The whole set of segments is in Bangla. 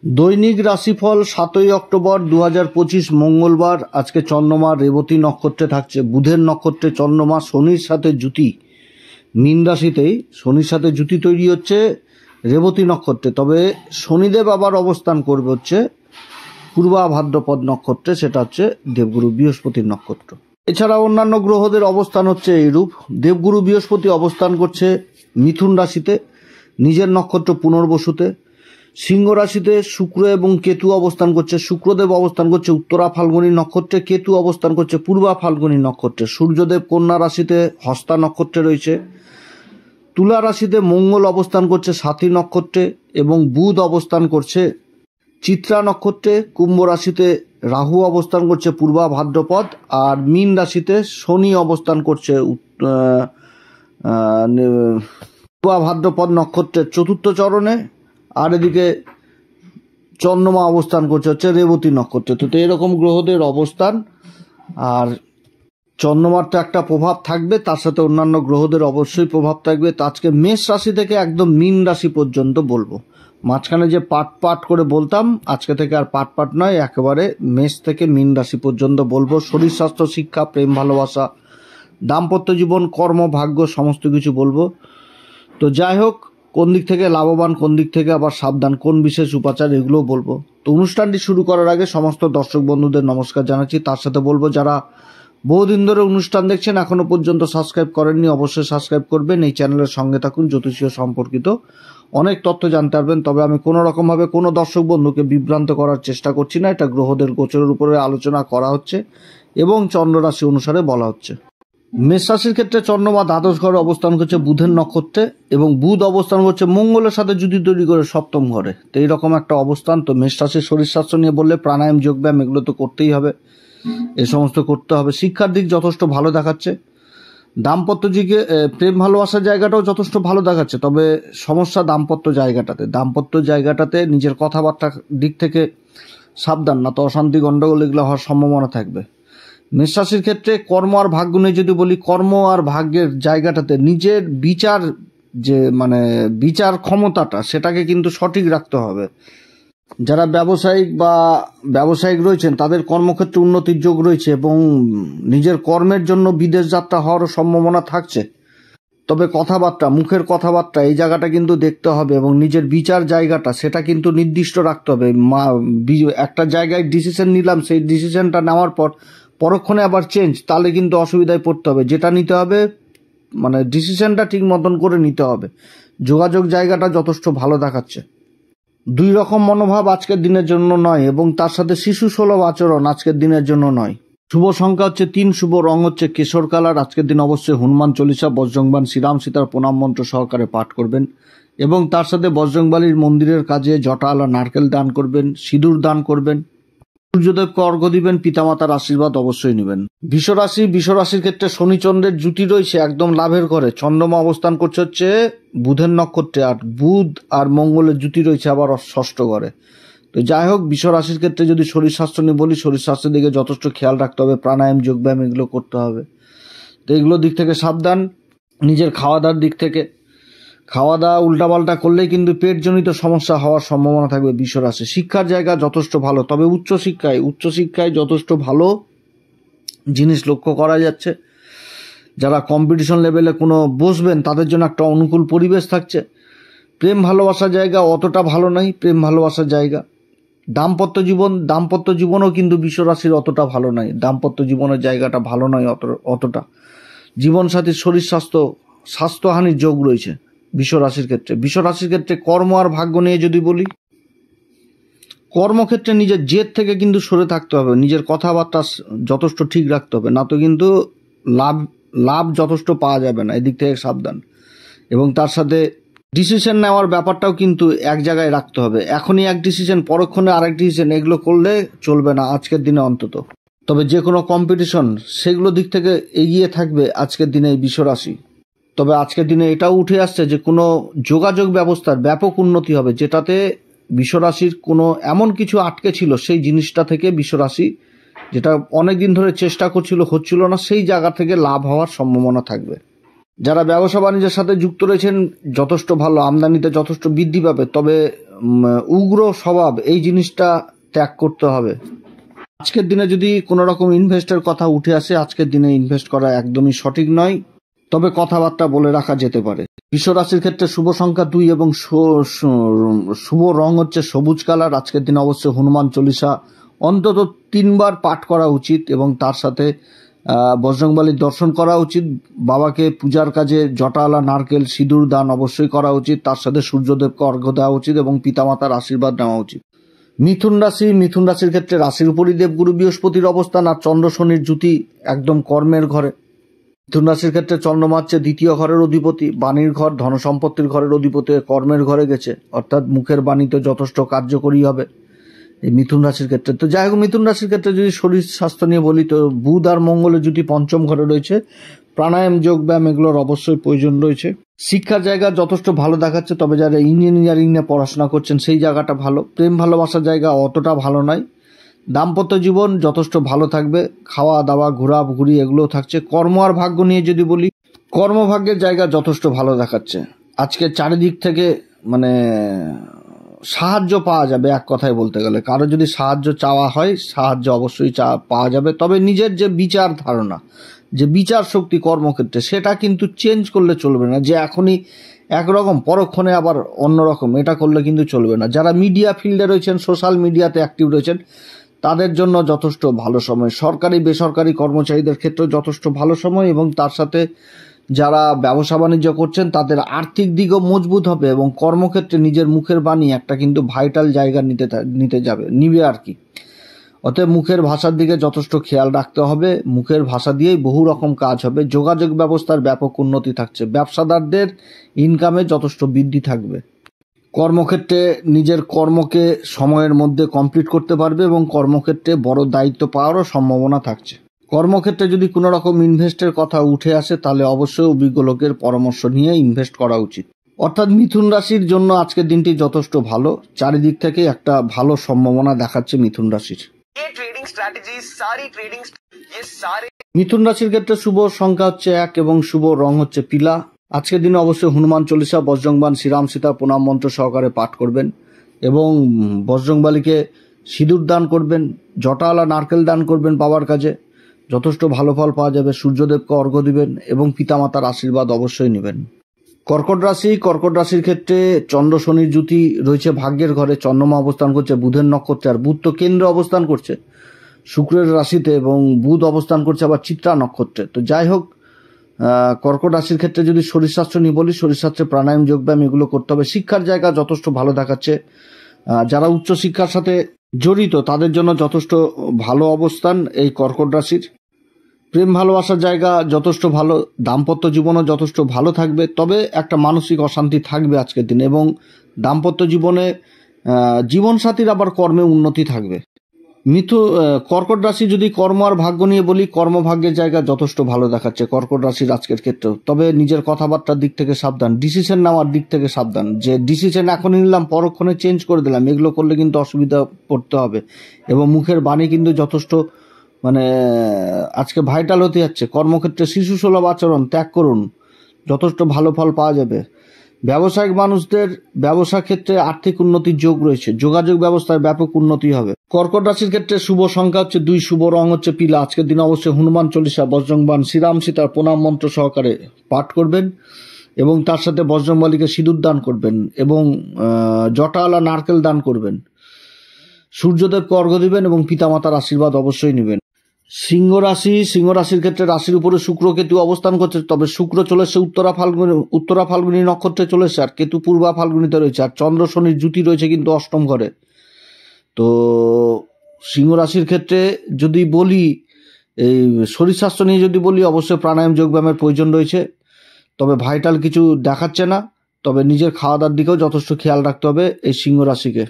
দৈনিক রাশিফল 7ই অক্টোবর 2025 মঙ্গলবার। আজকে চন্দ্রমা রেবতী নক্ষত্রে থাকছে। বুধের নক্ষত্রে চন্দ্রমা শনির সাথে জুতি, মীন রাশিতেই শনির সাথে জুতি তৈরি হচ্ছে রেবতী নক্ষত্রে। তবে শনিদেব আবার অবস্থান করবে হচ্ছে পূর্বা ভাদ্রপদ নক্ষত্রে, সেটা হচ্ছে দেবগুরু বৃহস্পতির নক্ষত্র। এছাড়া অন্যান্য গ্রহদের অবস্থান হচ্ছে এইরূপ। দেবগুরু বৃহস্পতি অবস্থান করছে মিথুন রাশিতে, নিজের নক্ষত্র পুনর্বসুতে। সিংহ রাশিতে শুক্র এবং কেতু অবস্থান করছে। শুক্রদেব অবস্থান করছে উত্তরা ফাল্গুনী নক্ষত্রে, কেতু অবস্থান করছে পূর্বা ফাল্গুনী নক্ষত্রে। সূর্যদেব কন্যা রাশিতে হস্তা নক্ষত্রে রয়েছে। তুলা রাশিতে মঙ্গল অবস্থান করছে সাথী নক্ষত্রে এবং বুধ অবস্থান করছে চিত্রা নক্ষত্রে। কুম্ভ রাশিতে রাহু অবস্থান করছে পূর্বা ভাদ্রপদ, আর মীন রাশিতে শনি অবস্থান করছে পূর্বা ভাদ্রপদ নক্ষত্রের চতুর্থ চরণে, আর এদিকে চন্দ্রমা অবস্থান করছে হচ্ছে রেবতী নক্ষত্রে। তো এরকম গ্রহদের অবস্থান, আর চন্দ্রমার তো একটা প্রভাব থাকবে, তার সাথে অন্যান্য গ্রহদের অবশ্যই প্রভাব থাকবে। তো আজকে মেষ রাশি থেকে একদম মীন রাশি পর্যন্ত বলবো। মাঝখানে যে পাট করে বলতাম, আজকে থেকে আর পাট নয়, একেবারে মেষ থেকে মীন রাশি পর্যন্ত বলবো। শরীর স্বাস্থ্য, শিক্ষা, প্রেম ভালোবাসা, দাম্পত্য জীবন, কর্ম, ভাগ্য সমস্ত কিছু বলবো। তো যাই হোক, কোন দিক থেকে লাভবান, কোন দিক থেকে আবার সাবধান, কোন বিশেষ উপাচার, এগুলো বলবো। তো অনুষ্ঠানটি শুরু করার আগে সমস্ত দর্শক বন্ধুদের নমস্কার জানাচ্ছি। তার সাথে বলবো, যারা বহুদিন ধরে অনুষ্ঠান দেখছেন এখনো পর্যন্ত সাবস্ক্রাইব করেননি, অবশ্যই সাবস্ক্রাইব করবেন। এই চ্যানেলের সঙ্গে থাকুন, জ্যোতিষীয় সম্পর্কিত অনেক তথ্য জানতে পারবেন। তবে আমি কোনো রকমভাবে কোনো দর্শক বন্ধুকে বিভ্রান্ত করার চেষ্টা করছি না। এটা গ্রহদের গোচরের উপরে আলোচনা করা হচ্ছে এবং চন্দ্র রাশি অনুসারে বলা হচ্ছে। মেষ রাশির ক্ষেত্রে চন্দ্রমা দ্বাদশ ঘরে অবস্থান করছে বুধের নক্ষত্রে, এবং বুধ অবস্থান করছে মঙ্গলের সাথে জুতি তৈরি করে সপ্তম ঘরে। তো এইরকম একটা অবস্থান। তো মেষ রাশির শরীর স্বাস্থ্য নিয়ে বললে প্রাণায়াম, যোগব্যায়াম এগুলো তো করতেই হবে, এ সমস্ত করতে হবে। শিক্ষার দিক যথেষ্ট ভালো দেখাচ্ছে। দাম্পত্য দিকে প্রেম ভালোবাসার জায়গাটাও যথেষ্ট ভালো দেখাচ্ছে। তবে সমস্যা দাম্পত্য জায়গাটাতে নিজের কথাবার্তার দিক থেকে সাবধান, না তো অশান্তি গণ্ডগোল এগুলো হওয়ার সম্ভাবনা থাকবে। মেষ রাশির ক্ষেত্রে কর্ম আর ভাগ্য নিয়ে যদি বলি, কর্ম আর ভাগ্যের জায়গাটাতে নিজের বিচার ক্ষমতাটা সেটাকে কিন্তু সঠিক রাখতে হবে। যারা ব্যবসায়িক রয়েছেন তাদের কর্মক্ষেত্রে উন্নতির যোগ রয়েছে এবং নিজের কর্মের জন্য বিদেশ যাত্রা হওয়ারও সম্ভাবনা থাকছে। তবে কথাবার্তা, মুখের কথাবার্তা এই জায়গাটা কিন্তু দেখতে হবে, এবং নিজের বিচার জায়গাটা সেটা কিন্তু নির্দিষ্ট রাখতে হবে। একটা জায়গায় ডিসিশন নিলাম, সেই ডিসিশনটা নেওয়ার পর পরক্ষণে আবার চেঞ্জ, তাহলে কিন্তু অসুবিধায় পড়তে হবে। যেটা নিতে হবে ডিসিশনটা ঠিক মতন করে নিতে হবে। যোগাযোগ জায়গাটা যথেষ্ট ভালো দেখাচ্ছে। দুই রকম মনোভাব আজকের দিনের জন্য নয়, এবং তার সাথে শিশু সুলভ আচরণ আজকের দিনের জন্য নয়। শুভ সংখ্যা হচ্ছে 3, শুভ রং হচ্ছে কেশর কালার। আজকের দিন অবশ্যই হনুমান চল্লিশা, বজরংবান, শ্রীরাম সীতার প্রণাম মন্ত্র সহকারে পাঠ করবেন, এবং তার সাথে বজরংবালির মন্দিরের কাজে জটালা নারকেল দান করবেন, সিঁদুর দান করবেন, সূর্যদেবকে অর্ঘ্য দিবেন, পিতামাতার আশীর্বাদ অবশ্যই নেবেন। বিশ্বরাশির ক্ষেত্রে শনিচন্দ্রের জুটি রয়েছে একদম লাভের ঘরে। চন্দ্রমা অবস্থান করছে হচ্ছে বুধের নক্ষত্রে, আর বুধ আর মঙ্গলের জুটি রয়েছে আবার ষষ্ঠ ঘরে। তো যাই হোক, বিশ্বরাশির ক্ষেত্রে যদি শরীর স্বাস্থ্য নিয়ে বলি, শরীর স্বাস্থ্যের দিকে যথেষ্ট খেয়াল রাখতে হবে। প্রাণায়াম, যোগব্যায়াম এগুলো করতে হবে। তো এগুলোর দিক থেকে সাবধান। নিজের খাওয়া দাওয়ার দিক থেকে, খাওয়া দাওয়া উল্টাপাল্টা করলেই কিন্তু পেটজনিত সমস্যা হওয়ার সম্ভাবনা থাকবে বিশ্বরাশি। শিক্ষার জায়গা যথেষ্ট ভালো, তবে উচ্চশিক্ষায় যথেষ্ট ভালো জিনিস লক্ষ্য করা যাচ্ছে। যারা কম্পিটিশন লেভেলে কোনো বসবেন তাদের জন্য একটা অনুকূল পরিবেশ থাকছে। প্রেম ভালোবাসার জায়গা অতটা ভালো নয়। দাম্পত্য জীবনও কিন্তু বিশ্বরাশির অতটা ভালো নয়। দাম্পত্য জীবনের জায়গাটা ভালো নয় অতটা। জীবনসাথীর শরীর স্বাস্থ্যহানির যোগ রয়েছে বিশ্বরাশির ক্ষেত্রে। কর্ম আর ভাগ্য নিয়ে যদি বলি, কর্মক্ষেত্রে নিজের জেদ থেকে কিন্তু সরে থাকতে হবে। নিজের কথাবার্তা যথেষ্ট ঠিক রাখতে হবে, না তো কিন্তু লাভ যথেষ্ট পাওয়া যাবে না। এদিক থেকে সাবধান। এবং তার সাথে ডিসিশন নেওয়ার ব্যাপারটাও কিন্তু এক জায়গায় রাখতে হবে। এখনই এক ডিসিশন, পরক্ষণে আরেক ডিসিশন, এগুলো করলে চলবে না আজকের দিনে অন্তত। তবে যে কোনো কম্পিটিশন সেগুলো দিক থেকে এগিয়ে থাকবে আজকের দিনে এই বিশ্বরাশি। তবে আজকের দিনে এটাও উঠে আসছে যে কোনো যোগাযোগ ব্যবস্থার ব্যাপক উন্নতি হবে, যেটাতে বিশ্বরাশির কোনো এমন কিছু আটকে ছিল সেই জিনিসটা থেকে বিশ্বরাশি, যেটা অনেকদিন ধরে চেষ্টা হচ্ছিল না, সেই জায়গা থেকে লাভ হওয়ার সম্ভাবনা থাকবে। যারা ব্যবসা বাণিজ্যের সাথে যুক্ত রয়েছেন যথেষ্ট ভালো, আমদানিতে যথেষ্ট বৃদ্ধি পাবে। তবে উগ্র স্বভাব, এই জিনিসটা ত্যাগ করতে হবে। আজকের দিনে যদি কোনো রকম ইনভেস্টের কথা উঠে আসে, আজকের দিনে ইনভেস্ট করা একদমই সঠিক নয়, তবে কথাবার্তা বলে রাখা যেতে পারে। বৃষ রাশির ক্ষেত্রে শুভ সংখ্যা 2 এবং শুভ রং হচ্ছে সবুজ কালার। আজকের দিনে অবশ্যই হনুমান চল্লিশা অন্তত 3 বার পাঠ করা উচিত এবং তার সাথে বজরংবলীর দর্শন করা উচিত। বাবাকে পূজার কাজে জটালা, নারকেল, সিঁদুর দান অবশ্যই করা উচিত। তার সাথে সূর্যদেবকে অর্ঘ্য দেওয়া উচিত এবং পিতামাতার আশীর্বাদ নেওয়া উচিত। মিথুন রাশির ক্ষেত্রে রাশির উপরই দেবগুরু বৃহস্পতির অবস্থান আর চন্দ্র শনির জুতি একদম কর্মের ঘরে। মিথুন রাশির ক্ষেত্রে চন্দ্রমা হচ্ছে 2য় ঘরের অধিপতি, বাণীর ঘর, ধন সম্পত্তির ঘরের অধিপতি, কর্মের ঘরে গেছে, অর্থাৎ মুখের বাণীতে যথেষ্ট কার্যকরী হবে এই মিথুন রাশির ক্ষেত্রে। তো যাই হোক, মিথুন রাশির ক্ষেত্রে যদি শরীর স্বাস্থ্য নিয়ে বলি, তো বুধ আর মঙ্গলের জুটি 5ম ঘরে রয়েছে। প্রাণায়াম, যোগ ব্যায়াম এগুলোর অবশ্যই প্রয়োজন রয়েছে। শিক্ষার জায়গা যথেষ্ট ভালো দেখাচ্ছে, তবে যারা ইঞ্জিনিয়ারিং নিয়ে পড়াশোনা করছেন সেই জায়গাটা ভালো। প্রেম ভালোবাসার জায়গা অতটা ভালো নয়। দাম্পত্য জীবন যথেষ্ট ভালো থাকবে, খাওয়া দাওয়া ঘোরাঘুরি এগুলো থাকছে। কর্ম আর ভাগ্য নিয়ে যদি বলি, কর্মভাগ্যের জায়গা যথেষ্ট ভালো দেখাচ্ছে। আজকে চারিদিক থেকে সাহায্য পাওয়া যাবে, এক কথায় বলতে গেলে। কারো যদি সাহায্য চাওয়া হয়, সাহায্য অবশ্যই পাওয়া যাবে। তবে নিজের যে বিচার ধারণা, যে বিচার শক্তি কর্মক্ষেত্রে, সেটা কিন্তু চেঞ্জ করলে চলবে না, যে এখনই একরকম পরক্ষণে আবার অন্যরকম, এটা করলে কিন্তু চলবে না। যারা মিডিয়া ফিল্ডে রয়েছেন, সোশ্যাল মিডিয়াতে অ্যাক্টিভ রয়েছেন, তাদের জন্য যথেষ্ট ভালো সময়। সরকারি বেসরকারি কর্মচারীদের ক্ষেত্রেও যথেষ্ট ভালো সময় এবং তার সাথে যারা ব্যবসা বাণিজ্য করছেন তাদের আর্থিক দিকও মজবুত হবে এবং কর্মক্ষেত্রে নিজের মুখের বাণী একটা কিন্তু ভাইটাল জায়গা নিবে আর কি। অতএব মুখের ভাষার দিকে যথেষ্ট খেয়াল রাখতে হবে। মুখের ভাষা দিয়েই বহু রকম কাজ হবে। যোগাযোগ ব্যবস্থার ব্যাপক উন্নতি থাকছে। ব্যবসাদারদের ইনকামে যথেষ্ট বৃদ্ধি থাকবে। কর্মক্ষেত্রে নিজের কর্মকে সময়ের মধ্যে কমপ্লিট করতে পারবে এবং কর্মক্ষেত্রে বড় দায়িত্ব পাওয়ারও সম্ভাবনা থাকছে। কর্মক্ষেত্রে যদি কোনো রকম ইনভেস্টের কথা উঠে আসে, তাহলে অবশ্যই অভিজ্ঞ লোকের পরামর্শ নিয়ে ইনভেস্ট করা উচিত। অর্থাৎ মিথুন রাশির জন্য আজকের দিনটি যথেষ্ট ভালো। চারিদিক থেকে একটা ভালো সম্ভাবনা দেখাচ্ছে মিথুন রাশির। মিথুন রাশির ক্ষেত্রে শুভ সংখ্যা হচ্ছে 1 এবং শুভ রং হচ্ছে পিলা। আজকের দিনে অবশ্যই হনুমান চল্লিশা, বজরংবান, শ্রীরাম সীতা প্রণাম মন্ত্র সহকারে পাঠ করবেন এবং বজরংবলীকে সিঁদুর দান করবেন, জটালা নারকেল দান করবেন বাবার কাজে, যথেষ্ট ভালো ফল পাওয়া যাবে। সূর্যদেবকে অর্ঘ্য দিবেন এবং পিতামাতার আশীর্বাদ অবশ্যই নেবেন। কর্কট রাশির ক্ষেত্রে চন্দ্র শনির জুতি রয়েছে ভাগ্যের ঘরে। চন্দ্রমা অবস্থান করছে বুধের নক্ষত্রে, আর বুধ তো কেন্দ্রে অবস্থান করছে শুক্রের রাশিতে, এবং বুধ অবস্থান করছে আবার চিত্রা নক্ষত্রে। তো যাই হোক, কর্কট রাশির ক্ষেত্রে যদি শরীর স্বাস্থ্য নিয়ে বলি, শরীর স্বাস্থ্যে প্রাণায়াম, যোগব্যায়াম এগুলো করতে হবে। শিক্ষার জায়গা যথেষ্ট ভালো দেখাচ্ছে। যারা উচ্চ শিক্ষার সাথে জড়িত তাদের জন্য যথেষ্ট ভালো অবস্থান এই কর্কট রাশির। প্রেম ভালোবাসার জায়গা যথেষ্ট ভালো। দাম্পত্য জীবনও যথেষ্ট ভালো থাকবে, তবে একটা মানসিক অশান্তি থাকবে আজকের দিনে, এবং দাম্পত্য জীবনে জীবনসাথীর আবার কর্মে উন্নতি থাকবে। কর্কট রাশি যদি কর্ম আর ভাগ্য নিয়ে বলি, কর্মভাগ্যের জায়গা যথেষ্ট ভালো দেখাচ্ছে কর্কট রাশির আজকের ক্ষেত্রেও। তবে নিজের কথাবার্তার দিক থেকে সাবধান, ডিসিশন নেওয়ার দিক থেকে সাবধান। যে ডিসিশন এখনই নিলাম পরক্ষণে চেঞ্জ করে দিলাম, এগুলো করলে কিন্তু অসুবিধা পড়তে হবে। এবং মুখের বাণী কিন্তু যথেষ্ট আজকে ভাইটাল হতে যাচ্ছে। কর্মক্ষেত্রে শিশু সুলভ আচরণ ত্যাগ করুন, যথেষ্ট ভালো ফল পাওয়া যাবে। ব্যবসায়িক মানুষদের ব্যবসা ক্ষেত্রে আর্থিক উন্নতির যোগ রয়েছে। যোগাযোগ ব্যবস্থায় ব্যাপক উন্নতি হবে। কর্কট রাশির ক্ষেত্রে শুভ সংখ্যা হচ্ছে 2, শুভ রং হচ্ছে পিলা। আজকের দিনে অবশ্যই হনুমান চল্লিশা, বজরংবান, শ্রীরাম সীতার প্রণাম মন্ত্র সহকারে পাঠ করবেন এবং তার সাথে বজরংবলীকে সিঁদুর দান করবেন এবং জটালা নারকেল দান করবেন। সূর্যদেবকে অর্ঘ্য দিবেন এবং পিতামাতার আশীর্বাদ অবশ্যই নেবেন। সিংহ রাশির ক্ষেত্রে রাশির উপরে শুক্র কেতু অবস্থান করছে, তবে শুক্র চলে এসে উত্তরা ফাল্গুনী নক্ষত্রে চলে এসে, আর কেতু পূর্বা ফাল্গুনীতে রয়েছে, আর চন্দ্র শনির জুতি রয়েছে কিন্তু 8ম ঘরে। তো সিংহ রাশির ক্ষেত্রে যদি বলি, এই শরীর স্বাস্থ্য নিয়ে যদি বলি, অবশ্যই প্রাণায়াম যোগব্যায়ামের প্রয়োজন রয়েছে। তবে ভাইটাল কিছু দেখাচ্ছে না। তবে নিজের খাওয়া দাওয়ার দিকেও যথেষ্ট খেয়াল রাখতে হবে এই সিংহ রাশিকে।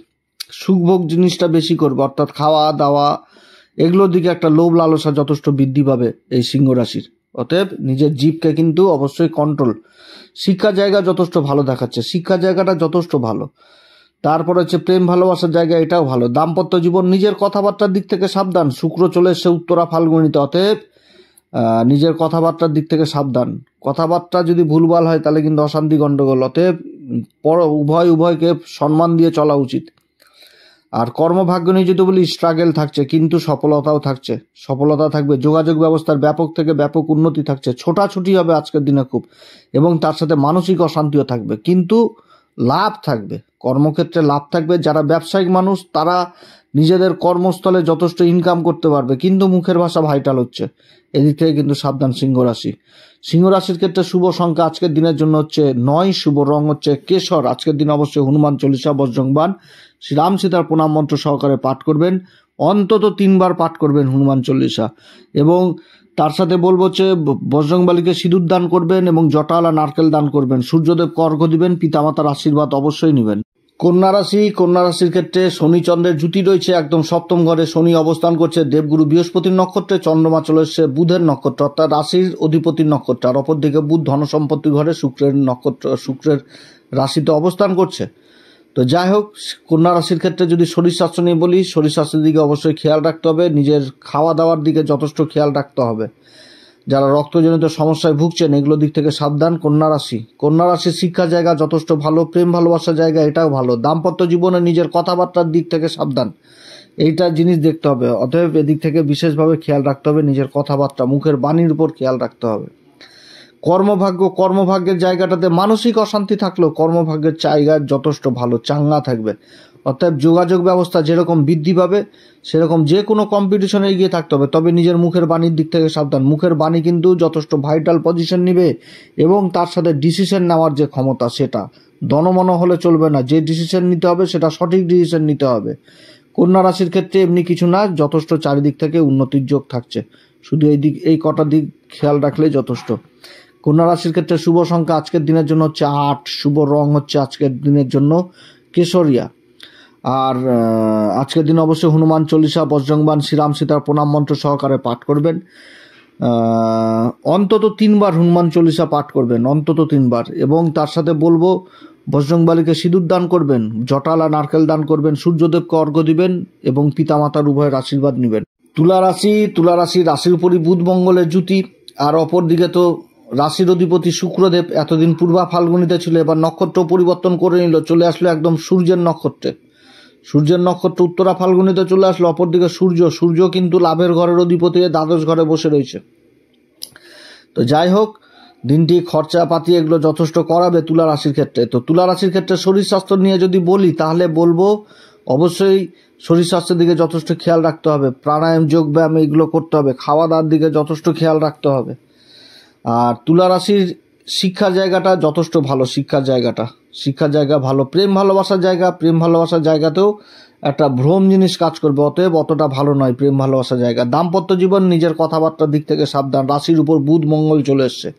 সুখভোগ জিনিসটা বেশি করবে, অর্থাৎ খাওয়া দাওয়া এগুলোর দিকে একটা লোভ লালসা যথেষ্ট বৃদ্ধি পাবে এই সিংহ রাশির। অতএব নিজের জীবকে কিন্তু অবশ্যই কন্ট্রোল। শিক্ষার জায়গা যথেষ্ট ভালো দেখাচ্ছে, শিক্ষার জায়গাটা যথেষ্ট ভালো। তারপর হচ্ছে প্রেম ভালোবাসার জায়গা, এটাও ভালো। দাম্পত্য জীবন, নিজের কথাবার্তার দিক থেকে সাবধান। শুক্র চলে এসছে উত্তরা ফাল্গুনীতে, অতএব নিজের কথাবার্তার দিক থেকে সাবধান। কথাবার্তা যদি ভুলভাল হয় তাহলে কিন্তু অশান্তি গন্ডগোল। অতএব উভয়কে সম্মান দিয়ে চলা উচিত। আর কর্মভাগ্য নিয়ে যদি বলি, স্ট্রাগল থাকছে কিন্তু সফলতাও থাকছে, সফলতা থাকবে। যোগাযোগ ব্যবস্থার ব্যাপক থেকে ব্যাপক উন্নতি থাকছে, ছোটাছুটি হবে আজকের দিনে খুব, এবং তার সাথে মানসিক অশান্তিও থাকবে, কিন্তু লাভ থাকবে, কর্মক্ষেত্রে লাভ থাকবে। যারা ব্যবসায়িক মানুষ তারা নিজেদের কর্মস্থলে যথেষ্ট ইনকাম করতে পারবে, কিন্তু মুখের ভাষা ভাইটাল হচ্ছে, এদিক থেকে কিন্তু সাবধান সিংহ রাশি। সিংহ রাশির ক্ষেত্রে শুভ সংখ্যা আজকের দিনের জন্য হচ্ছে 9, শুভ রং হচ্ছে কেশর। আজকের দিন অবশ্যই হনুমান চল্লিশা, বজরংবাণ, শ্রীরাম সীতার প্রণাম মন্ত্র সহকারে পাঠ করবেন, অন্তত 3 বার পাঠ করবেন হনুমান চল্লিশা। এবং তার সাথে বলবো হচ্ছে বজরংবলীকে সিঁদুর দান করবেন এবং জটালা নারকেল দান করবেন, সূর্যদেবকে অর্ঘ্য দিবেন, পিতামাতার আশীর্বাদ অবশ্যই নেবেন। কন্যা রাশির ক্ষেত্রে শনি চন্দ্রের জুতি রয়েছে, একদম 7ম ঘরে শনি অবস্থান করছে, দেবগুরু বৃহস্পতির নক্ষত্রে, চন্দ্রমা চলে এসছে বুধের নক্ষত্র, অর্থাৎ রাশির অধিপতির নক্ষত্র। আর অপরদিকে বুধ ধনসম্পত্তির ঘরে শুক্রের রাশিতে অবস্থান করছে। তো যাই হোক, কন্যা রাশির ক্ষেত্রে যদি শরীর স্বাস্থ্য নিয়ে বলি, শরীর স্বাস্থ্যের দিকে অবশ্যই খেয়াল রাখতে হবে, নিজের খাওয়া দাওয়ার দিকে যথেষ্ট খেয়াল রাখতে হবে। যারা রক্তজনিত সমস্যায় ভুগছেন এগুলো দিক থেকে সাবধান। কন্যা রাশির শিক্ষা জায়গা যথেষ্ট ভালো, প্রেম ভালোবাসার জায়গা এটাও ভালো, দাম্পত্য জীবনে নিজের কথাবার্তার দিক থেকে সাবধান, এইটা জিনিস দেখতে হবে। অতএব এদিক থেকে বিশেষভাবে খেয়াল রাখতে হবে, নিজের কথাবার্তা, মুখের বাণীর উপর খেয়াল রাখতে হবে। কর্মভাগ্যের জায়গাটাতে মানসিক অশান্তি থাকলেও কর্মভাগ্যের জায়গা যথেষ্ট ভালো, চাঙ্গা থাকবে। অর্থাৎ যোগাযোগ ব্যবস্থা যেরকম বৃদ্ধি পাবে সেরকম যে কোনো কম্পিটিশনে এগিয়ে থাকতে হবে, তবে নিজের মুখের বাণীর দিক থেকে সাবধান। মুখের বাণী কিন্তু যথেষ্ট ভাইটাল পজিশন নেবে, এবং তার সাথে ডিসিশন নেওয়ার যে ক্ষমতা সেটা দনমন হলে চলবে না, যে ডিসিশন নিতে হবে সেটা সঠিক ডিসিশন নিতে হবে। কন্যা রাশির ক্ষেত্রে এমনি কিছু না, যথেষ্ট চারিদিক থেকে উন্নতির যোগ থাকছে, শুধু এই কটা দিক খেয়াল রাখলেই যথেষ্ট। কন্যা রাশির ক্ষেত্রে শুভ সংখ্যা আজকের দিনের জন্য হচ্ছে 8, শুভ রং হচ্ছে আজকের দিনের জন্য কেশরিয়া। আর আজকের দিন অবশ্যই হনুমান চল্লিশা, বজরংবাণ, শ্রীরাম সীতার প্রণাম মন্ত্র সহকারে পাঠ করবেন, অন্তত 3 বার হনুমান চল্লিশা পাঠ করবেন, অন্তত 3 বার। এবং তার সাথে বলবো বজরংবলীকে সিঁদুর দান করবেন, জটালা নারকেল দান করবেন, সূর্যদেবকে অর্ঘ্য দিবেন এবং পিতামাতার উভয়ের আশীর্বাদ নেবেন। তুলা রাশির উপরই বুধ মঙ্গলের জুতি, আর অপর দিকে তো রাশির অধিপতি শুক্রদেব এতদিন পূর্বা ফাল্গুনিতে ছিল, এবার নক্ষত্র পরিবর্তন করে নিল, চলে আসলো একদম সূর্যের নক্ষত্র উত্তরা ফাল্গুনিতে চলে আসলো। অপরদিকে সূর্য কিন্তু লাভের ঘরের অধিপতি, দ্বাদশ ঘরে বসে রয়েছে। তো যাই হোক, দিনটি খরচাপাতি এগুলো যথেষ্ট করাবে তুলা রাশির ক্ষেত্রে। তো তুলা রাশির ক্ষেত্রে শরীর স্বাস্থ্য নিয়ে যদি বলি, তাহলে বলবো অবশ্যই শরীর স্বাস্থ্যের দিকে যথেষ্ট খেয়াল রাখতে হবে, প্রাণায়াম, যোগ ব্যায়াম এগুলো করতে হবে, খাওয়া দাওয়ার দিকে যথেষ্ট খেয়াল রাখতে হবে। আর তুলা রাশির শিক্ষার জায়গাটা যথেষ্ট ভালো, শিক্ষার জায়গা ভালো, প্রেম ভালোবাসার জায়গাতেও একটা ভ্রম জিনিস কাজ করবে, অতএব অতটা ভালো নয় প্রেম ভালোবাসার জায়গা। দাম্পত্য জীবন নিজের কথাবার্তার দিক থেকে সাবধান, রাশির উপর বুধ মঙ্গল চলে এসছে,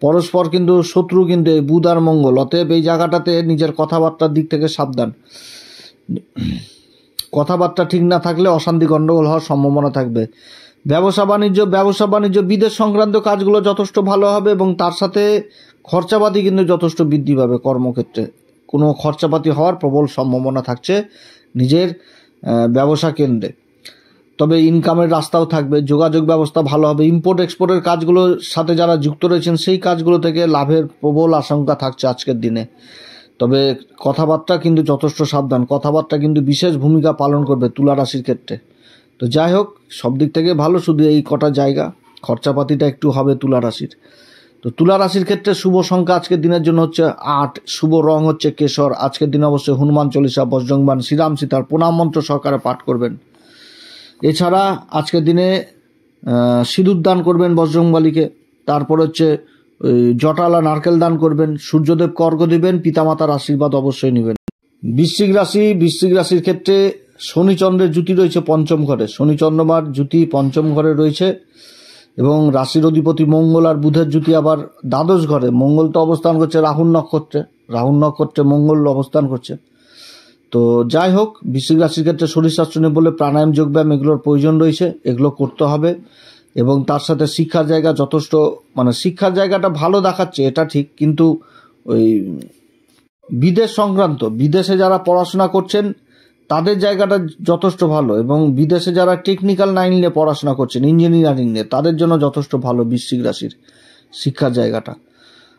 পরস্পর কিন্তু শত্রু কিন্তু এই বুধ আর মঙ্গল, অতএব এই জায়গাটাতে নিজের কথাবার্তার দিক থেকে সাবধান। কথাবার্তা ঠিক না থাকলে অশান্তি গণ্ডগোল হওয়ার সম্ভাবনা থাকবে। ব্যবসা বাণিজ্য বিদেশ সংক্রান্ত কাজগুলো যথেষ্ট ভালো হবে, এবং তার সাথে খরচাপাতি কিন্তু যথেষ্ট বৃদ্ধি পাবে। কর্মক্ষেত্রে কোনো খরচাপাতি হওয়ার প্রবল সম্ভাবনা থাকছে নিজের ব্যবসা কেন্দ্রে, তবে ইনকামের রাস্তাও থাকবে। যোগাযোগ ব্যবস্থা ভালো হবে, ইম্পোর্ট এক্সপোর্টের কাজগুলোর সাথে যারা যুক্ত রয়েছেন সেই কাজগুলো থেকে লাভের প্রবল আশঙ্কা থাকছে আজকের দিনে। তবে কথাবার্তা কিন্তু যথেষ্ট সাবধান, কথাবার্তা কিন্তু বিশেষ ভূমিকা পালন করবে তুলা রাশির ক্ষেত্রে। তো যাই হোক, সব দিক থেকে ভালো, শুধু এই কটা জায়গা খরচাপাতিটা একটু হবে তুলা রাশির। তো তুলা রাশির ক্ষেত্রে শুভ সংখ্যা আজকের দিনের জন্য হচ্ছে 8, শুভ রং হচ্ছে কেশর। আজকের দিন অবশ্যই হনুমান চল্লিশা, বজরংবাণ, শ্রীরাম সীতার প্রণাম মন্ত্র সহকারে পাঠ করবেন। এছাড়া আজকের দিনে সিঁদুর দান করবেন বজরংবলীকে, তারপর হচ্ছে জটালা নারকেল দান করবেন, সূর্যদেবকে অর্ঘ্য দিবেন, পিতামাতার আশীর্বাদ অবশ্যই নেবেন। বৃশ্চিক রাশির ক্ষেত্রে শনিচন্দ্রের জুতি রয়েছে 5ম ঘরে, শনি চন্দ্রমার জুতি 5ম ঘরে রয়েছে, এবং রাশির অধিপতি মঙ্গল আর বুধের জুতি আবার দ্বাদশ ঘরে। মঙ্গল তো অবস্থান করছে রাহুর নক্ষত্রে মঙ্গল অবস্থান করছে। তো যাই হোক, বৃশ্চিক রাশির ক্ষেত্রে শরীর স্বাস্থ্য নিয়ে বলে প্রাণায়াম, যোগব্যায়াম এগুলোর প্রয়োজন রয়েছে, এগুলো করতে হবে। এবং তার সাথে শিক্ষার জায়গা যথেষ্ট, মানে শিক্ষার জায়গাটা ভালো দেখাচ্ছে এটা ঠিক, কিন্তু ওই বিদেশ সংক্রান্ত, বিদেশে যারা পড়াশোনা করছেন তাদের জায়গাটা যথেষ্ট ভালো, এবং বিদেশে যারা টেকনিক্যাল লাইন নিয়ে পড়াশোনা করছেন, ইঞ্জিনিয়ারিং নিয়ে, তাদের জন্য যথেষ্ট ভালো বৃশ্চিক রাশির শিক্ষার জায়গাটা।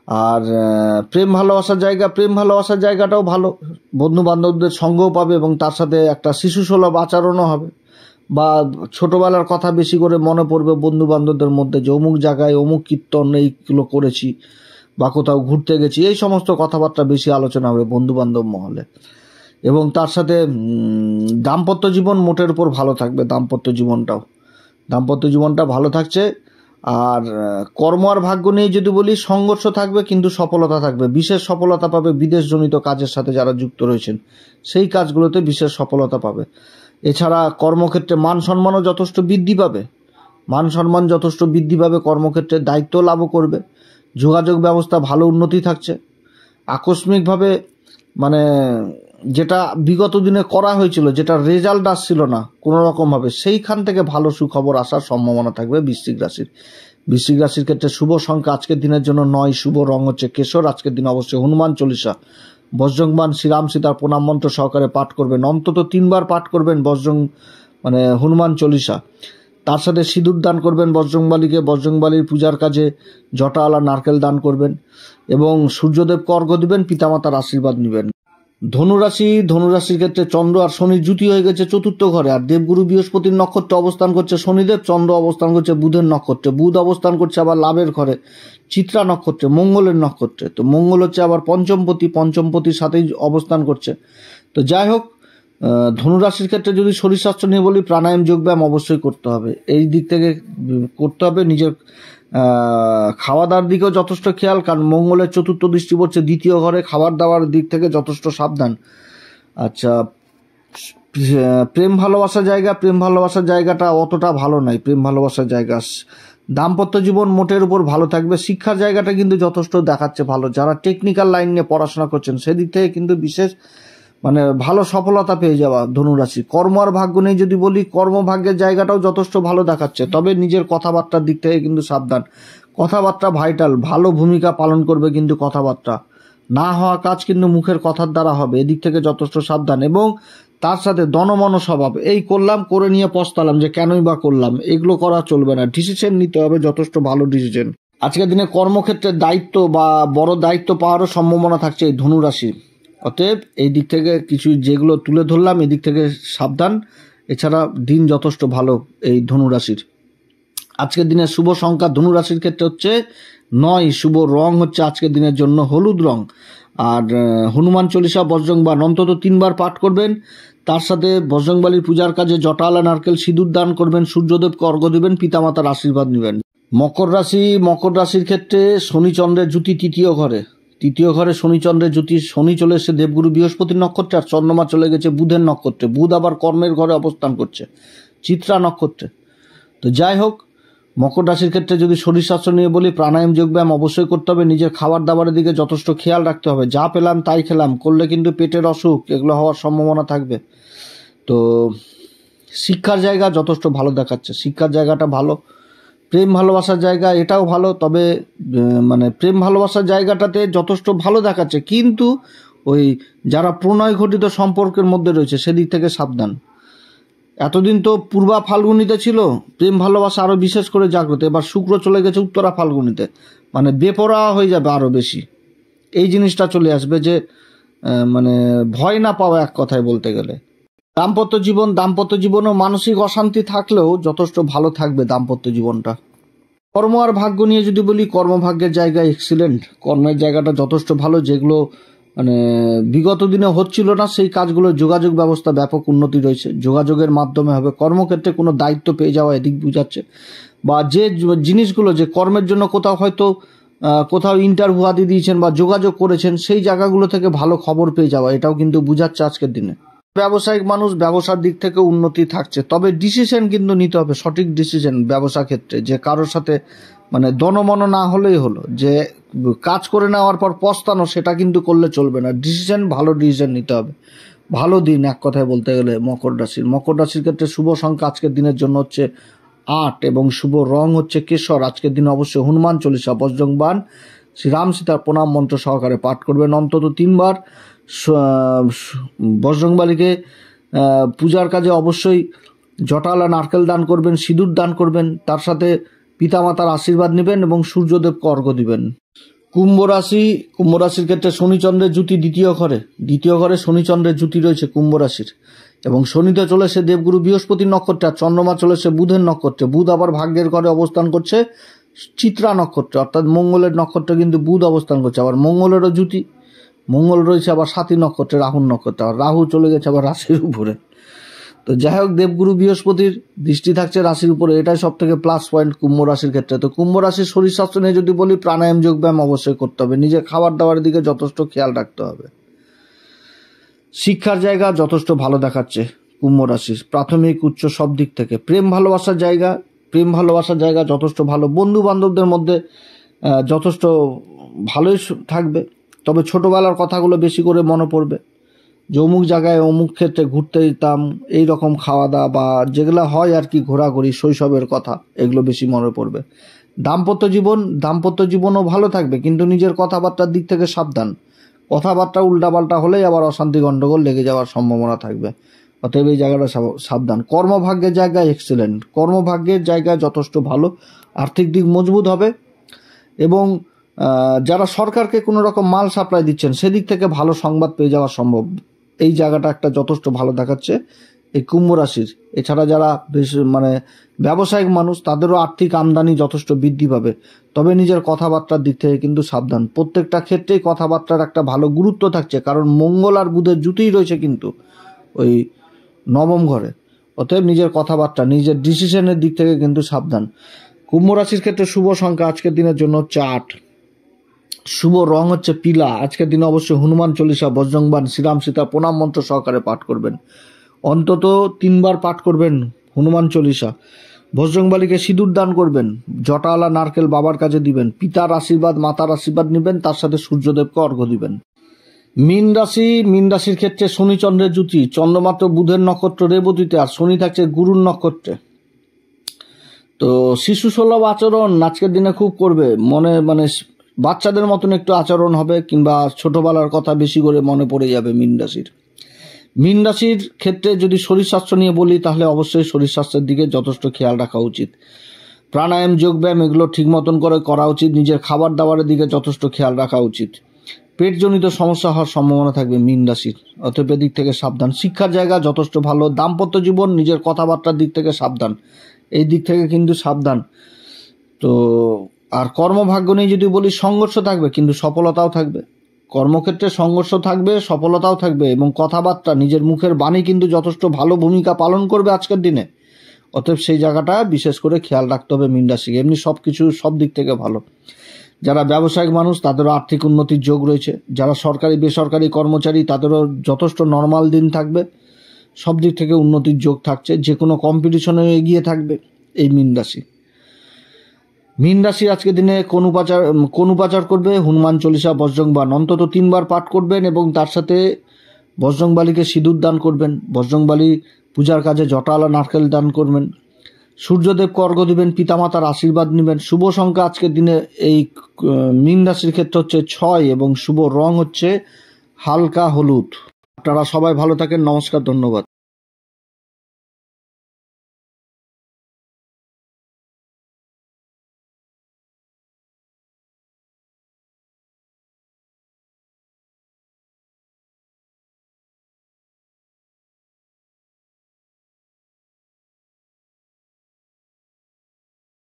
আর প্রেম ভালোবাসার জায়গাটাও ভালো, বন্ধু বান্ধবদের সঙ্গও পাবে এবং তার সাথে একটা শিশুসুলভ আচরণও হবে, বা ছোটবেলার কথা বেশি করে মনে পড়বে বন্ধু বান্ধবদের মধ্যে, যে অমুক জায়গায় অমুক কীর্তন এইগুলো করেছি বা কোথাও ঘুরতে গেছি, এই সমস্ত কথাবার্তা বেশি আলোচনা হবে বন্ধু বান্ধব মহলে। এবং তার সাথে দাম্পত্য জীবন মোটের উপর ভালো থাকবে, দাম্পত্য জীবনটা ভালো থাকছে। আর কর্ম আর ভাগ্য নিয়ে যদি বলি, সংঘর্ষ থাকবে কিন্তু সফলতা থাকবে, বিশেষ সফলতা পাবে। বিদেশজনিত কাজের সাথে যারা যুক্ত রয়েছেন সেই কাজগুলোতে বিশেষ সফলতা পাবে। এছাড়া কর্মক্ষেত্রে মান সম্মানও যথেষ্ট বৃদ্ধি পাবে, কর্মক্ষেত্রে দায়িত্ব লাভও করবে। যোগাযোগ ব্যবস্থা ভালো উন্নতি থাকছে। আকস্মিকভাবে মানে যেটা বিগত দিনে করা হয়েছিল, যেটা রেজাল্ট আসছিল না কোনো রকমভাবে, সেইখান থেকে ভালো সুখবর আসার সম্ভাবনা থাকবে বৃশ্চিক রাশির ক্ষেত্রে শুভ সংখ্যা আজকের দিনের জন্য 9, শুভ রং হচ্ছে কেশর। আজকের দিন অবশ্যই হনুমান চল্লিশা বজ্রংবান শ্রীরাম সীতার প্রণাম মন্ত্র সহকারে পাঠ করবেন, অন্তত 3 বার পাঠ করবেন হনুমান চল্লিশা। তার সাথে সিঁদুর দান করবেন বজরংবলীর পূজার কাজে জটাওয়ালা নারকেল দান করবেন এবং সূর্যদেবকে অর্ঘ্য দিবেন, পিতামাতার আশীর্বাদ নেবেন। ধনুরাশির ক্ষেত্রে চন্দ্র আর শনির জুতি হয়ে গেছে চতুর্থ ঘরে, আর দেবগুরু বৃহস্পতির নক্ষত্রে অবস্থান করছে শনিদেব, চন্দ্র অবস্থান করছে বুধের নক্ষত্রে, বুধ অবস্থান করছে আবার লাভের ঘরে চিত্রা নক্ষত্রে, মঙ্গলের নক্ষত্রে। তো মঙ্গল হচ্ছে আবার পঞ্চমপতির সাথেই অবস্থান করছে। তো যাই হোক, ধনুরাশির ক্ষেত্রে যদি শরীর স্বাস্থ্য নিয়ে বলি, প্রাণায়াম যোগব্যায়াম অবশ্যই করতে হবে, এই দিক থেকে করতে হবে। নিজের খাওয়া দাওয়ার দিকেও যথেষ্ট খেয়াল, কারণ মঙ্গলের চতুর্থ দৃষ্টি পড়ছে দ্বিতীয় ঘরে, খাবার দাবার দিক থেকে যথেষ্ট সাবধান। আচ্ছা, প্রেম ভালোবাসার জায়গাটা অতটা ভালো নয়। দাম্পত্য জীবন মোটের উপর ভালো থাকবে। শিক্ষার জায়গাটা কিন্তু যথেষ্ট দেখাচ্ছে ভালো। যারা টেকনিক্যাল লাইন নিয়ে পড়াশোনা করছেন সেদিক থেকে কিন্তু বিশেষ ভালো সফলতা পেয়ে যাওয়া ধনুরাশি। কর্ম আর ভাগ্য নিয়ে যদি বলি, কর্মভাগ্যের জায়গাটাও যথেষ্ট ভালো দেখাচ্ছে, তবে নিজের কথাবার্তার দিক থেকে কিন্তু সাবধান। কথাবার্তা ভাইটাল, ভালো ভূমিকা পালন করবে, কিন্তু কথাবার্তা না হওয়া কাজ কিন্তু মুখের কথার দ্বারা হবে, এদিক থেকে যথেষ্ট সাবধান। এবং তার সাথে দনমন স্বভাব, এই করলাম করে নিয়ে পস্তালাম যে কেনই বা করলাম, এগুলো করা চলবে না। ডিসিশন নিতে হবে, যথেষ্ট ভালো ডিসিশন। আজকের দিনে কর্মক্ষেত্রে দায়িত্ব বা বড় দায়িত্ব পাওয়ারও সম্ভাবনা থাকছে এই ধনুরাশি। অতএব এই দিক থেকে কিছু যেগুলো তুলে ধরলাম, এদিক থেকে সাবধান। এছাড়া দিন যথেষ্ট ভালো এই ধনুরাশির। আজকের দিনের শুভ সংখ্যা ধনুরাশির ক্ষেত্রে হচ্ছে 9, শুভ রং হচ্ছে আজকের দিনের জন্য হলুদ রং। আর হনুমান চল্লিশা বজরংবান অন্তত 3 বার পাঠ করবেন। তার সাথে বজরংবলীর পূজার কাজে জটাওয়ালা নারকেল সিঁদুর দান করবেন, সূর্যদেবকে অর্ঘ্য দিবেন, পিতামাতার আশীর্বাদ নেবেন। মকর রাশির ক্ষেত্রে শনিচন্দ্রের জুতি তৃতীয় ঘরে শনিচন্দ্রের জ্যোতি। শনি চলে এসে দেবগুরু বৃহস্পতির নক্ষত্রে, আর চন্দ্রমা চলে গেছে বুধের নক্ষত্রে। বুধ আবার কর্মের ঘরে অবস্থান করছে চিত্রা নক্ষত্রে। তো যাই হোক, মকর রাশির ক্ষেত্রে যদি শরীর স্বাস্থ্য নিয়ে বলি, প্রাণায়াম যোগব্যায়াম অবশ্যই করতে হবে। নিজের খাবার দাবারের দিকে যথেষ্ট খেয়াল রাখতে হবে। যা পেলাম তাই খেলাম করলে কিন্তু পেটের অসুখ এগুলো হওয়ার সম্ভাবনা থাকবে। তো শিক্ষার জায়গা যথেষ্ট ভালো দেখাচ্ছে, শিক্ষার জায়গাটা ভালো। প্রেম ভালোবাসার জায়গা এটাও ভালো, তবে প্রেম ভালোবাসার জায়গাটাতে যথেষ্ট ভালো দেখাচ্ছে, কিন্তু ওই যারা প্রণয় ঘটিত সম্পর্কের মধ্যে রয়েছে সেদিক থেকে সাবধান। এতদিন তো পূর্বা ফাল্গুনিতে ছিল, প্রেম ভালোবাসা আরও বিশেষ করে জাগ্রত। এবার শুক্র চলে গেছে উত্তরা ফাল্গুনিতে, বেপরোয়া হয়ে যাবে আরও বেশি। এই জিনিসটা চলে আসবে যে ভয় না পাওয়া, এক কথায় বলতে গেলে। দাম্পত্য জীবনেও মানসিক অশান্তি থাকলেও যথেষ্ট ভালো থাকবে দাম্পত্য জীবনটা। কর্ম আর ভাগ্য নিয়ে যদি বলি, কর্মভাগ্যের জায়গা এক্সিলেন্ট, কর্মের জায়গাটা যথেষ্ট ভালো। যেগুলো বিগত দিনে হচ্ছিল না সেই কাজগুলো, যোগাযোগ ব্যবস্থা ব্যাপক উন্নতি রয়েছে, যোগাযোগের মাধ্যমে হবে। কর্মক্ষেত্রে কোনো দায়িত্ব পেয়ে যাওয়া এদিক বুঝাচ্ছে, বা যে জিনিসগুলো যে কর্মের জন্য কোথাও ইন্টারভিউ আদি দিয়েছেন বা যোগাযোগ করেছেন, সেই জায়গাগুলো থেকে ভালো খবর পেয়ে যাওয়া, এটাও কিন্তু বুঝাচ্ছে আজকের দিনে। ব্যবসায়িক মানুষ, ব্যবসার দিক থেকে উন্নতি থাকছে, তবে ডিসিশন কিন্তু নিতে হবে, সঠিক ডিসিশন ব্যবসা ক্ষেত্রে। যে কারোর সাথে দনমন না হলেই হলো, যে কাজ করে নেওয়ার পর পস্তানো, সেটা কিন্তু করলে চলবে না। ভালো ডিসিশন নিতে হবে। ভালো দিন, এক কথায় বলতে গেলে মকর রাশির ক্ষেত্রে শুভ সংখ্যা আজকের দিনের জন্য হচ্ছে 8 এবং শুভ রং হচ্ছে কেশর। আজকের দিন অবশ্যই হনুমান চল্লিশা বজরংবান শ্রীরাম সীতার প্রণাম মন্ত্র সহকারে পাঠ করবেন, অন্তত 3 বার। বজরংবলীকে পূজার কাজে অবশ্যই জটাওয়ালা নারকেল দান করবেন, সিঁদুর দান করবেন, তার সাথে পিতামাতার আশীর্বাদ নেবেন এবং সূর্যদেবকে অর্ঘ্য দিবেন। কুম্ভ রাশির ক্ষেত্রে শনিচন্দ্রের জুতি দ্বিতীয় ঘরে শনিচন্দ্রের জুতি রয়েছে কুম্ভ রাশির, এবং শনিতে চলেছে দেবগুরু বৃহস্পতির নক্ষত্রে, আর চন্দ্রমা চলেছে বুধের নক্ষত্রে। বুধ আবার ভাগ্যের ঘরে অবস্থান করছে চিত্রা নক্ষত্রে, অর্থাৎ মঙ্গলের নক্ষত্রে কিন্তু বুধ অবস্থান করছে। আবার মঙ্গলেরও জুতি, মঙ্গল রয়েছে আবার সাথী নক্ষত্রে, রাহুর নক্ষত্রে, আর রাহু চলে গেছে আবার রাশির উপরে। তো যাই হোক, দেবগুরু বৃহস্পতির দৃষ্টি থাকছে রাশির উপরে, এটাই সব থেকে প্লাস পয়েন্ট কুম্ভ রাশির ক্ষেত্রে। তো কুম্ভ রাশির শরীর স্বাস্থ্য নিয়ে যদি বলি, প্রাণায়াম যোগব্যায়াম অবশ্যই করতে হবে, নিজের খাবার দাবারের দিকে যথেষ্ট খেয়াল রাখতে হবে। শিক্ষার জায়গা যথেষ্ট ভালো দেখাচ্ছে কুম্ভ রাশির, প্রাথমিক উচ্চ সব দিক থেকে। প্রেম ভালোবাসার জায়গা যথেষ্ট ভালো, বন্ধু বান্ধবদের মধ্যে যথেষ্ট ভালোই থাকবে। তবে ছোটবেলার কথাগুলো বেশি করে মনে পড়বে, যে অমুক জায়গায় অমুক ক্ষেত্রে ঘুরতে যেতাম, এইরকম খাওয়া দাওয়া বা যেগুলো হয় আর কি, ঘোরাঘুরি, শৈশবের কথা, এগুলো বেশি মনে পড়বে। দাম্পত্য জীবনও ভালো থাকবে, কিন্তু নিজের কথাবার্তার দিক থেকে সাবধান। কথাবার্তা উল্টাপাল্টা হলেই আবার অশান্তি গন্ডগোল লেগে যাওয়ার সম্ভাবনা থাকবে, অতএব এই জায়গাটা সাবধান। কর্মভাগ্যের জায়গায় এক্সেলেন্ট, কর্মভাগ্যের জায়গায় যথেষ্ট ভালো, আর্থিক দিক মজবুত হবে, এবং যারা সরকারকে কোনো রকম মাল সাপ্লাই দিচ্ছেন সেদিক থেকে ভালো সংবাদ পেয়ে যাওয়া সম্ভব। এই জায়গাটা একটা যথেষ্ট ভালো দেখাচ্ছে এই কুম্ভ রাশির। এছাড়া যারা বেশ ব্যবসায়িক মানুষ, তাদেরও আর্থিক আমদানি যথেষ্ট বৃদ্ধি পাবে, তবে নিজের কথাবার্তার দিক থেকে কিন্তু সাবধান। প্রত্যেকটা ক্ষেত্রেই কথাবার্তার একটা ভালো গুরুত্ব থাকছে, কারণ মঙ্গল আর বুধের জুতিই রয়েছে কিন্তু ওই নবম ঘরে, অতএব নিজের কথাবার্তা, নিজের ডিসিশনের দিক থেকে কিন্তু সাবধান। কুম্ভ রাশির ক্ষেত্রে শুভ সংখ্যা আজকের দিনের জন্য হচ্ছে 8, শুভ রং হচ্ছে পিলা। আজকের দিনে অবশ্যই হনুমান চল্লিশা, বজরংবাণ, শ্রীরাম সীতা প্রণাম মন্ত্র সহকারে পাঠ করবেন, অন্তত 3 বার পাঠ করবেন হনুমান চল্লিশা। বজরংবলীকে সিঁদুর দান করবেন, জটাওয়ালা নারকেল বাবার কাছে দিবেন, পিতার আশীর্বাদ মাতার আশীর্বাদ নেবেন, তার সাথে সূর্যদেবকে অর্ঘ্য দিবেন। মীন রাশির ক্ষেত্রে শনিচন্দ্রের জুতি, চন্দ্রমাত্র বুধের নক্ষত্র রেবতীতে, আর শনি থাকছে গুরুর নক্ষত্রে। তো শিশু সুলভ আচরণ আজকের দিনে খুব করবে, বাচ্চাদের মতন একটু আচরণ হবে, কিংবা ছোটবেলার কথা বেশি করে মনে পড়ে যাবে মীন রাশির ক্ষেত্রে যদি শরীর স্বাস্থ্য নিয়ে বলি, তাহলে অবশ্যই শরীর স্বাস্থ্যের দিকে যথেষ্ট খেয়াল রাখা উচিত। প্রাণায়াম যোগব্যায়াম এগুলো ঠিক মতন করে করা উচিত, নিজের খাবার দাবারের দিকে যথেষ্ট খেয়াল রাখা উচিত। পেটজনিত সমস্যা হওয়ার সম্ভাবনা থাকবে মীন রাশির, অতএব দিক থেকে সাবধান। শিক্ষার জায়গা যথেষ্ট ভালো, দাম্পত্য জীবন, নিজের কথাবার্তার দিক থেকে সাবধান, এই দিক থেকে কিন্তু সাবধান। তো আর কর্মভাগ্য নিয়ে যদি বলি, সংঘর্ষ থাকবে কিন্তু সফলতাও থাকবে, কর্মক্ষেত্রে সংঘর্ষ থাকবে, সফলতাও থাকবে, এবং কথাবার্তা, নিজের মুখের বাণী কিন্তু যথেষ্ট ভালো ভূমিকা পালন করবে আজকের দিনে, অতএব সেই জায়গাটা বিশেষ করে খেয়াল রাখতে হবে মীন রাশিকে। এমনি সব দিক থেকে ভালো। যারা ব্যবসায়িক মানুষ তাদেরও আর্থিক উন্নতির যোগ রয়েছে, যারা সরকারি বেসরকারি কর্মচারী তাদেরও যথেষ্ট নর্মাল দিন থাকবে, সব দিক থেকে উন্নতির যোগ থাকছে, যে কোনো কম্পিটিশনে এগিয়ে থাকবে এই মীন রাশি আজকের দিনে কোন উপাচার করবে, হনুমান চল্লিশা, বজরংবাণ অন্তত 3 বার পাঠ করবেন, এবং তার সাথে বজরংবলীকে সিঁদুর দান করবেন, বজরংবলী পূজার কাজে জটাওয়ালা নারকেল দান করবেন, সূর্যদেবকে অর্ঘ্য দিবেন, পিতামাতার আশীর্বাদ নেবেন। শুভ সংখ্যা আজকের দিনে এই মীন রাশির ক্ষেত্রে হচ্ছে 6, এবং শুভ রং হচ্ছে হালকা হলুদ। আপনারা সবাই ভালো থাকেন, নমস্কার, ধন্যবাদ।